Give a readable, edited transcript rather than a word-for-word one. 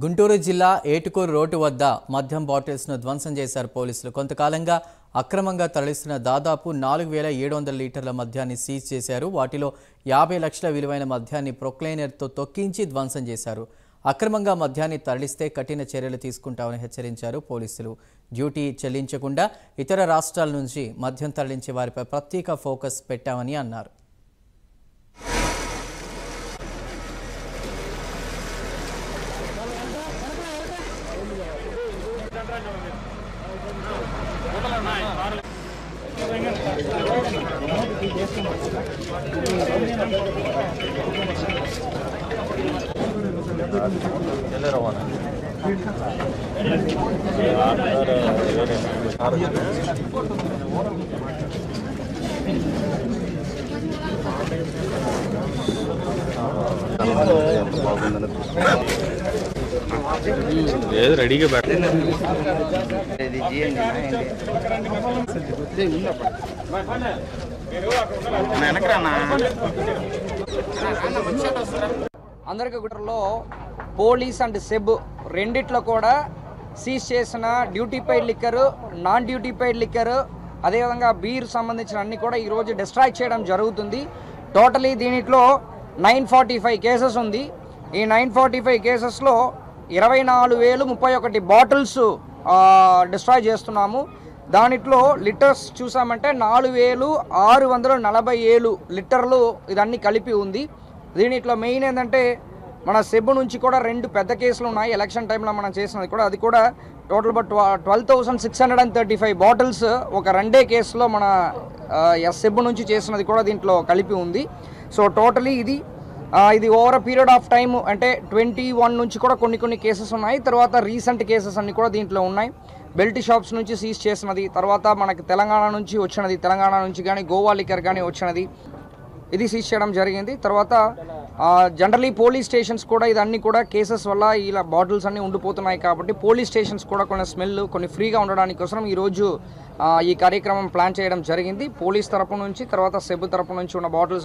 గుంటూరు జిల్లా ఏటుకూరు రోడ్డు వద్ద మద్యం బాటిల్స్ను ధ్వంసం చేశారు పోలీసులు. కొంతకాలంగా అక్రమంగా తరలిస్తున్న దాదాపు 4700 లీటర్ల మద్యాన్ని సీజ్ చేశారు. వాటిలో 50 లక్షల విలువైన మద్యాన్ని ప్రొక్లైనర్తో తొక్కించి ధ్వంసం చేశారు. అక్రమంగా మద్యాన్ని తరలిస్తే కఠిన చర్యలు తీసుకుంటామని హెచ్చరించారు పోలీసులు. డ్యూటీ చెల్లించకుండా ఇతర రాష్ట్రాల నుంచి మద్యం తరలించే వారిపై ప్రత్యేక ఫోకస్ పెట్టామని అన్నారు. రెడీగా అందరికీ గుట్టలో పోలీస్ అండ్ సెబ్ రెండిట్లో కూడా సీజ్ చేసిన duty paid liquor, non duty paid liquor, అదేవిధంగా బీర్ సంబంధించిన అన్ని కూడా ఈరోజు డిస్ట్రాయ్ చేయడం జరుగుతుంది. టోటలీ దీనిట్లో 945 కేసెస్ ఉంది. ఈ 945 కేసెస్లో 24,031 బాటిల్స్ డిస్ట్రాయ్ చేస్తున్నాము. దానిట్లో లిటర్స్ చూసామంటే 4,647 లీటర్లు ఇదన్నీ కలిపి ఉంది. దీనిట్లో మెయిన్ ఏంటంటే మన సెబ్ నుంచి కూడా 2 పెద్ద కేసులు ఉన్నాయి. ఎలక్షన్ టైంలో మనం చేసినది కూడా, అది కూడా టోటల్ 12,635 బాటిల్స్ ఒక 2 కేసులో మన సెబ్ నుంచి చేసినది కూడా దీంట్లో కలిపి ఉంది. సో టోటలీ ఇది ఓవర్ పీరియడ్ ఆఫ్ టైం అంటే 21 నుంచి కూడా కొన్ని కేసెస్ ఉన్నాయి. తర్వాత రీసెంట్ కేసెస్ అన్ని కూడా దీంట్లో ఉన్నాయి. బెల్ట్ షాప్స్ నుంచి సీజ్ చేసినది, తర్వాత మనకి తెలంగాణ నుంచి వచ్చినది, తెలంగాణ నుంచి కానీ గోవా లిక్కర్ కానీ వచ్చినది, ఇది సీజ్ చేయడం జరిగింది. తర్వాత జనరలీ పోలీస్ స్టేషన్స్ కూడా ఇదన్నీ కూడా కేసెస్ వల్ల ఇలా బాటిల్స్ అన్నీ ఉండిపోతున్నాయి కాబట్టి పోలీస్ స్టేషన్స్ కూడా కొన్ని స్మెల్ కొన్ని ఫ్రీగా ఉండడానికి కోసం ఈరోజు ఈ కార్యక్రమం ప్లాన్ చేయడం జరిగింది. పోలీస్ తరపు నుంచి తర్వాత సెబ్ తరపు నుంచి ఉన్న బాటిల్స్